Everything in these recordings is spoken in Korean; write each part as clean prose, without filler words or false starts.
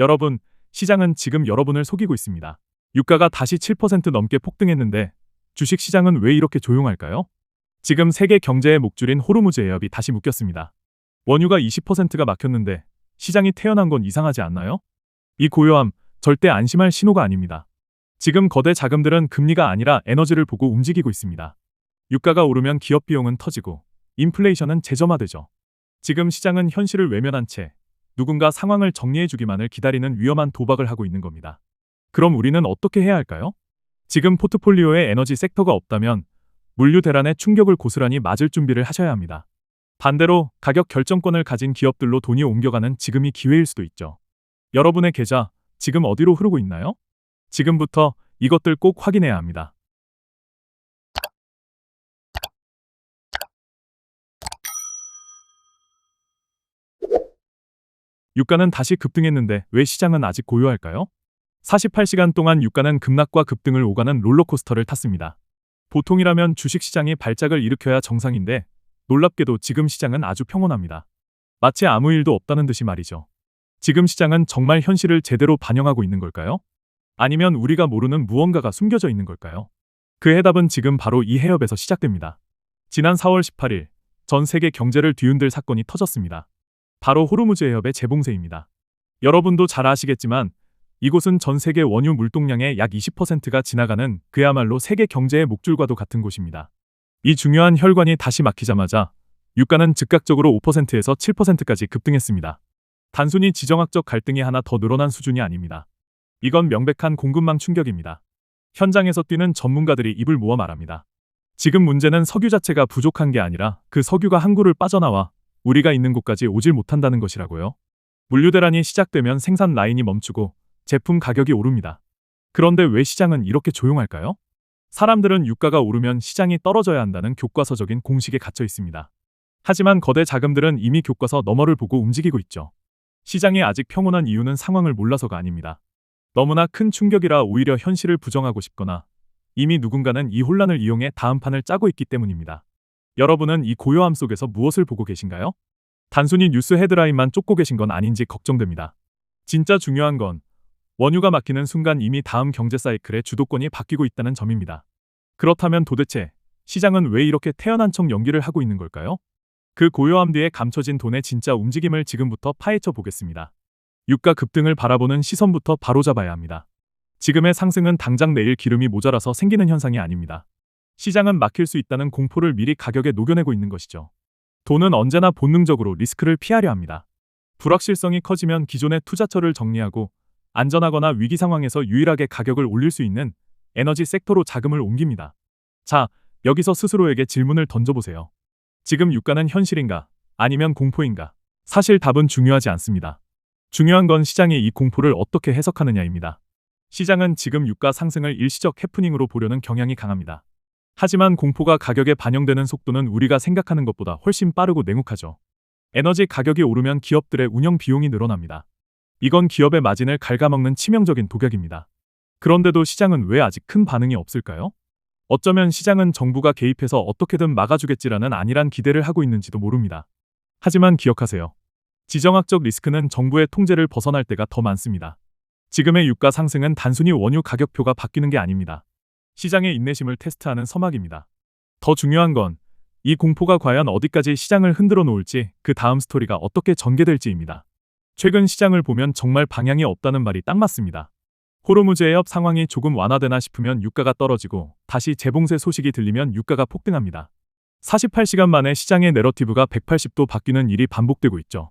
여러분, 시장은 지금 여러분을 속이고 있습니다. 유가가 다시 7% 넘게 폭등했는데 주식 시장은 왜 이렇게 조용할까요? 지금 세계 경제의 목줄인 호르무즈 해협이 다시 묶였습니다. 원유가 20%가 막혔는데 시장이 태어난 건 이상하지 않나요? 이 고요함, 절대 안심할 신호가 아닙니다. 지금 거대 자금들은 금리가 아니라 에너지를 보고 움직이고 있습니다. 유가가 오르면 기업 비용은 터지고 인플레이션은 재점화되죠. 지금 시장은 현실을 외면한 채 누군가 상황을 정리해주기만을 기다리는 위험한 도박을 하고 있는 겁니다. 그럼 우리는 어떻게 해야 할까요? 지금 포트폴리오에 에너지 섹터가 없다면 물류 대란의 충격을 고스란히 맞을 준비를 하셔야 합니다. 반대로 가격 결정권을 가진 기업들로 돈이 옮겨가는 지금이 기회일 수도 있죠. 여러분의 계좌, 지금 어디로 흐르고 있나요? 지금부터 이것들 꼭 확인해야 합니다. 유가는 다시 급등했는데 왜 시장은 아직 고요할까요? 48시간 동안 유가는 급락과 급등을 오가는 롤러코스터를 탔습니다. 보통이라면 주식시장이 발작을 일으켜야 정상인데 놀랍게도 지금 시장은 아주 평온합니다. 마치 아무 일도 없다는 듯이 말이죠. 지금 시장은 정말 현실을 제대로 반영하고 있는 걸까요? 아니면 우리가 모르는 무언가가 숨겨져 있는 걸까요? 그 해답은 지금 바로 이 해협에서 시작됩니다. 지난 4월 18일, 전 세계 경제를 뒤흔들 사건이 터졌습니다. 바로 호르무즈 해협의 재봉쇄입니다. 여러분도 잘 아시겠지만 이곳은 전 세계 원유 물동량의 약 20%가 지나가는 그야말로 세계 경제의 목줄과도 같은 곳입니다. 이 중요한 혈관이 다시 막히자마자 유가는 즉각적으로 5%에서 7%까지 급등했습니다. 단순히 지정학적 갈등이 하나 더 늘어난 수준이 아닙니다. 이건 명백한 공급망 충격입니다. 현장에서 뛰는 전문가들이 입을 모아 말합니다. 지금 문제는 석유 자체가 부족한 게 아니라 그 석유가 항구를 빠져나와 우리가 있는 곳까지 오질 못한다는 것이라고요. 물류 대란이 시작되면 생산 라인이 멈추고 제품 가격이 오릅니다. 그런데 왜 시장은 이렇게 조용할까요? 사람들은 유가가 오르면 시장이 떨어져야 한다는 교과서적인 공식에 갇혀 있습니다. 하지만 거대 자금들은 이미 교과서 너머를 보고 움직이고 있죠. 시장이 아직 평온한 이유는 상황을 몰라서가 아닙니다. 너무나 큰 충격이라 오히려 현실을 부정하고 싶거나 이미 누군가는 이 혼란을 이용해 다음 판을 짜고 있기 때문입니다. 여러분은 이 고요함 속에서 무엇을 보고 계신가요? 단순히 뉴스 헤드라인만 쫓고 계신 건 아닌지 걱정됩니다. 진짜 중요한 건 원유가 막히는 순간 이미 다음 경제 사이클의 주도권이 바뀌고 있다는 점입니다. 그렇다면 도대체 시장은 왜 이렇게 태어난 척 연기를 하고 있는 걸까요? 그 고요함 뒤에 감춰진 돈의 진짜 움직임을 지금부터 파헤쳐 보겠습니다. 유가 급등을 바라보는 시선부터 바로잡아야 합니다. 지금의 상승은 당장 내일 기름이 모자라서 생기는 현상이 아닙니다. 시장은 막힐 수 있다는 공포를 미리 가격에 녹여내고 있는 것이죠. 돈은 언제나 본능적으로 리스크를 피하려 합니다. 불확실성이 커지면 기존의 투자처를 정리하고 안전하거나 위기 상황에서 유일하게 가격을 올릴 수 있는 에너지 섹터로 자금을 옮깁니다. 자, 여기서 스스로에게 질문을 던져보세요. 지금 유가는 현실인가? 아니면 공포인가? 사실 답은 중요하지 않습니다. 중요한 건 시장이 이 공포를 어떻게 해석하느냐입니다. 시장은 지금 유가 상승을 일시적 해프닝으로 보려는 경향이 강합니다. 하지만 공포가 가격에 반영되는 속도는 우리가 생각하는 것보다 훨씬 빠르고 냉혹하죠. 에너지 가격이 오르면 기업들의 운영 비용이 늘어납니다. 이건 기업의 마진을 갉아먹는 치명적인 독약입니다. 그런데도 시장은 왜 아직 큰 반응이 없을까요? 어쩌면 시장은 정부가 개입해서 어떻게든 막아주겠지라는 안일한 기대를 하고 있는지도 모릅니다. 하지만 기억하세요. 지정학적 리스크는 정부의 통제를 벗어날 때가 더 많습니다. 지금의 유가 상승은 단순히 원유 가격표가 바뀌는 게 아닙니다. 시장의 인내심을 테스트하는 서막입니다. 더 중요한 건 이 공포가 과연 어디까지 시장을 흔들어 놓을지 그 다음 스토리가 어떻게 전개될지입니다. 최근 시장을 보면 정말 방향이 없다는 말이 딱 맞습니다. 호르무즈 해협 상황이 조금 완화되나 싶으면 유가가 떨어지고 다시 재봉쇄 소식이 들리면 유가가 폭등합니다. 48시간 만에 시장의 내러티브가 180도 바뀌는 일이 반복되고 있죠.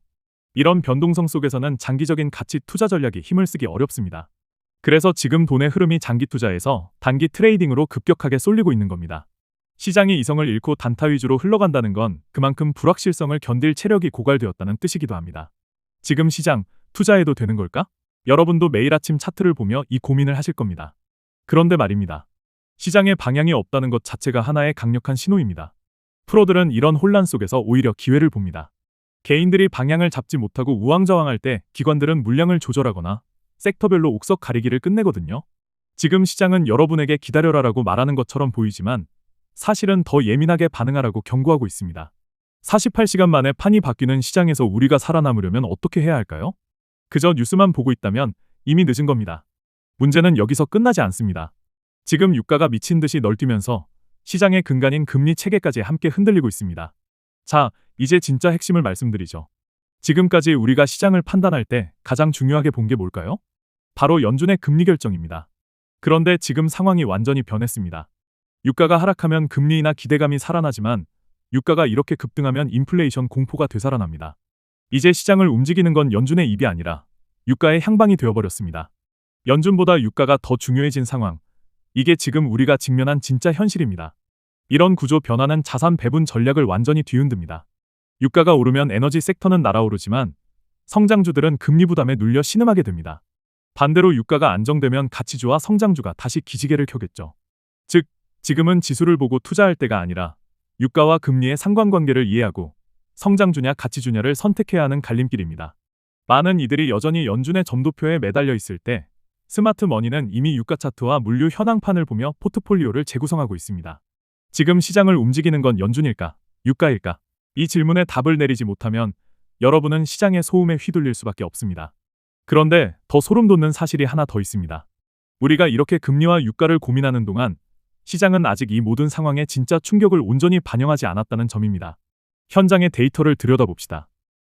이런 변동성 속에서는 장기적인 가치 투자 전략이 힘을 쓰기 어렵습니다. 그래서 지금 돈의 흐름이 장기 투자에서 단기 트레이딩으로 급격하게 쏠리고 있는 겁니다. 시장이 이성을 잃고 단타 위주로 흘러간다는 건 그만큼 불확실성을 견딜 체력이 고갈되었다는 뜻이기도 합니다. 지금 시장, 투자해도 되는 걸까? 여러분도 매일 아침 차트를 보며 이 고민을 하실 겁니다. 그런데 말입니다. 시장에 방향이 없다는 것 자체가 하나의 강력한 신호입니다. 프로들은 이런 혼란 속에서 오히려 기회를 봅니다. 개인들이 방향을 잡지 못하고 우왕좌왕할 때 기관들은 물량을 조절하거나 섹터별로 옥석 가리기를 끝내거든요. 지금 시장은 여러분에게 기다려라라고 말하는 것처럼 보이지만 사실은 더 예민하게 반응하라고 경고하고 있습니다. 48시간 만에 판이 바뀌는 시장에서 우리가 살아남으려면 어떻게 해야 할까요? 그저 뉴스만 보고 있다면 이미 늦은 겁니다. 문제는 여기서 끝나지 않습니다. 지금 유가가 미친 듯이 널뛰면서 시장의 근간인 금리 체계까지 함께 흔들리고 있습니다. 자, 이제 진짜 핵심을 말씀드리죠. 지금까지 우리가 시장을 판단할 때 가장 중요하게 본 게 뭘까요? 바로 연준의 금리 결정입니다. 그런데 지금 상황이 완전히 변했습니다. 유가가 하락하면 금리 인하 기대감이 살아나지만 유가가 이렇게 급등하면 인플레이션 공포가 되살아납니다. 이제 시장을 움직이는 건 연준의 입이 아니라 유가의 향방이 되어버렸습니다. 연준보다 유가가 더 중요해진 상황. 이게 지금 우리가 직면한 진짜 현실입니다. 이런 구조 변화는 자산 배분 전략을 완전히 뒤흔듭니다. 유가가 오르면 에너지 섹터는 날아오르지만 성장주들은 금리 부담에 눌려 신음하게 됩니다. 반대로 유가가 안정되면 가치주와 성장주가 다시 기지개를 켜겠죠. 즉, 지금은 지수를 보고 투자할 때가 아니라 유가와 금리의 상관관계를 이해하고 성장주냐 가치주냐를 선택해야 하는 갈림길입니다. 많은 이들이 여전히 연준의 점도표에 매달려 있을 때 스마트 머니는 이미 유가 차트와 물류 현황판을 보며 포트폴리오를 재구성하고 있습니다. 지금 시장을 움직이는 건 연준일까? 유가일까? 이 질문에 답을 내리지 못하면 여러분은 시장의 소음에 휘둘릴 수밖에 없습니다. 그런데 더 소름 돋는 사실이 하나 더 있습니다. 우리가 이렇게 금리와 유가를 고민하는 동안 시장은 아직 이 모든 상황에 진짜 충격을 온전히 반영하지 않았다는 점입니다. 현장의 데이터를 들여다봅시다.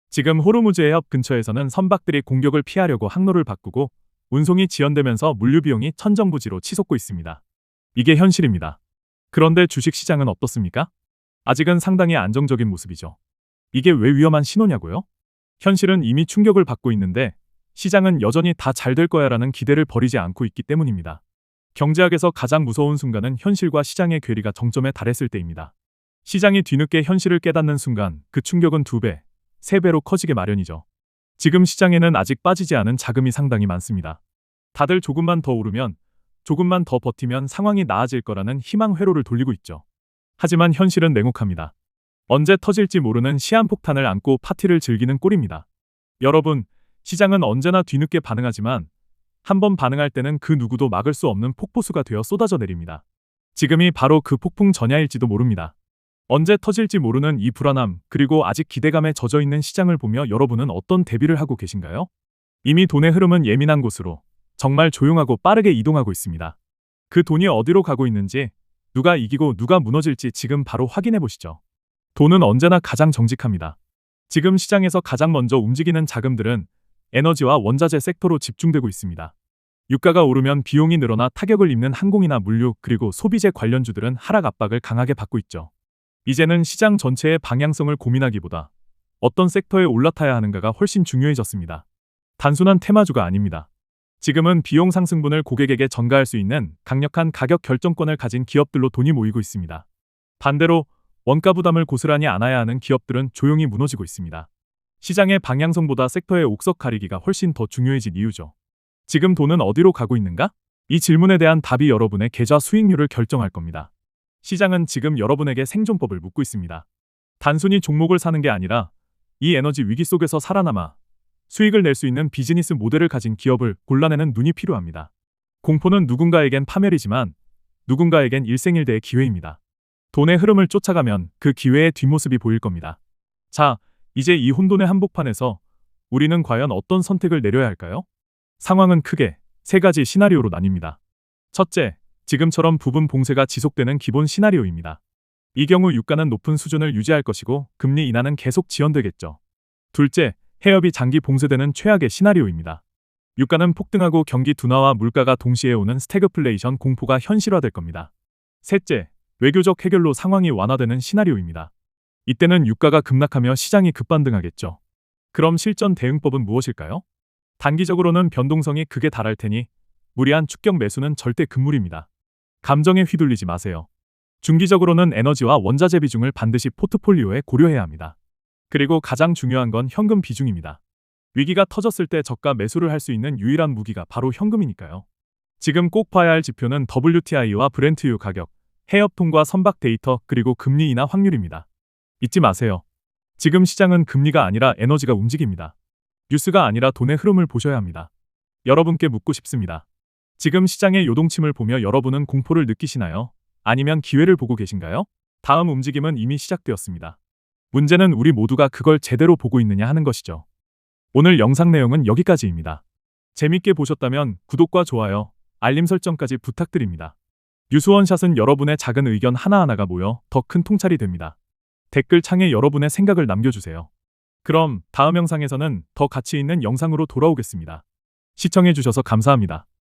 지금 호르무즈 해협 근처에서는 선박들이 공격을 피하려고 항로를 바꾸고 운송이 지연되면서 물류 비용이 천정부지로 치솟고 있습니다. 이게 현실입니다. 그런데 주식시장은 어떻습니까? 아직은 상당히 안정적인 모습이죠. 이게 왜 위험한 신호냐고요? 현실은 이미 충격을 받고 있는데 시장은 여전히 다 잘 될 거야라는 기대를 버리지 않고 있기 때문입니다. 경제학에서 가장 무서운 순간은 현실과 시장의 괴리가 정점에 달했을 때입니다. 시장이 뒤늦게 현실을 깨닫는 순간 그 충격은 2배, 3배로 커지게 마련이죠. 지금 시장에는 아직 빠지지 않은 자금이 상당히 많습니다. 다들 조금만 더 오르면, 조금만 더 버티면 상황이 나아질 거라는 희망 회로를 돌리고 있죠. 하지만 현실은 냉혹합니다. 언제 터질지 모르는 시한폭탄을 안고 파티를 즐기는 꼴입니다. 여러분, 시장은 언제나 뒤늦게 반응하지만 한번 반응할 때는 그 누구도 막을 수 없는 폭포수가 되어 쏟아져 내립니다. 지금이 바로 그 폭풍 전야일지도 모릅니다. 언제 터질지 모르는 이 불안함, 그리고 아직 기대감에 젖어 있는 시장을 보며 여러분은 어떤 대비를 하고 계신가요? 이미 돈의 흐름은 예민한 곳으로 정말 조용하고 빠르게 이동하고 있습니다. 그 돈이 어디로 가고 있는지, 누가 이기고 누가 무너질지 지금 바로 확인해 보시죠. 돈은 언제나 가장 정직합니다. 지금 시장에서 가장 먼저 움직이는 자금들은 에너지와 원자재 섹터로 집중되고 있습니다. 유가가 오르면 비용이 늘어나 타격을 입는 항공이나 물류, 그리고 소비재 관련주들은 하락 압박을 강하게 받고 있죠. 이제는 시장 전체의 방향성을 고민하기보다 어떤 섹터에 올라타야 하는가가 훨씬 중요해졌습니다. 단순한 테마주가 아닙니다. 지금은 비용 상승분을 고객에게 전가할 수 있는 강력한 가격 결정권을 가진 기업들로 돈이 모이고 있습니다. 반대로 원가 부담을 고스란히 안아야 하는 기업들은 조용히 무너지고 있습니다. 시장의 방향성보다 섹터의 옥석 가리기가 훨씬 더 중요해진 이유죠. 지금 돈은 어디로 가고 있는가? 이 질문에 대한 답이 여러분의 계좌 수익률을 결정할 겁니다. 시장은 지금 여러분에게 생존법을 묻고 있습니다. 단순히 종목을 사는 게 아니라 이 에너지 위기 속에서 살아남아 수익을 낼 수 있는 비즈니스 모델을 가진 기업을 골라내는 눈이 필요합니다. 공포는 누군가에겐 파멸이지만 누군가에겐 일생일대의 기회입니다. 돈의 흐름을 쫓아가면 그 기회의 뒷모습이 보일 겁니다. 자, 이제 이 혼돈의 한복판에서 우리는 과연 어떤 선택을 내려야 할까요? 상황은 크게 3가지 시나리오로 나뉩니다. 첫째, 지금처럼 부분 봉쇄가 지속되는 기본 시나리오입니다. 이 경우 유가는 높은 수준을 유지할 것이고 금리 인하는 계속 지연되겠죠. 둘째, 해협이 장기 봉쇄되는 최악의 시나리오입니다. 유가는 폭등하고 경기 둔화와 물가가 동시에 오는 스태그플레이션 공포가 현실화될 겁니다. 셋째, 외교적 해결로 상황이 완화되는 시나리오입니다. 이때는 유가가 급락하며 시장이 급반등하겠죠. 그럼 실전 대응법은 무엇일까요? 단기적으로는 변동성이 극에 달할 테니 무리한 축격 매수는 절대 금물입니다. 감정에 휘둘리지 마세요. 중기적으로는 에너지와 원자재 비중을 반드시 포트폴리오에 고려해야 합니다. 그리고 가장 중요한 건 현금 비중입니다. 위기가 터졌을 때 저가 매수를 할 수 있는 유일한 무기가 바로 현금이니까요. 지금 꼭 봐야 할 지표는 WTI와 브렌트유 가격, 해협통과 선박 데이터, 그리고 금리 인하 확률입니다. 잊지 마세요. 지금 시장은 금리가 아니라 에너지가 움직입니다. 뉴스가 아니라 돈의 흐름을 보셔야 합니다. 여러분께 묻고 싶습니다. 지금 시장의 요동침을 보며 여러분은 공포를 느끼시나요? 아니면 기회를 보고 계신가요? 다음 움직임은 이미 시작되었습니다. 문제는 우리 모두가 그걸 제대로 보고 있느냐 하는 것이죠. 오늘 영상 내용은 여기까지입니다. 재밌게 보셨다면 구독과 좋아요, 알림 설정까지 부탁드립니다. 뉴스원샷은 여러분의 작은 의견 하나하나가 모여 더 큰 통찰이 됩니다. 댓글 창에 여러분의 생각을 남겨주세요. 그럼 다음 영상에서는 더 가치 있는 영상으로 돌아오겠습니다. 시청해주셔서 감사합니다.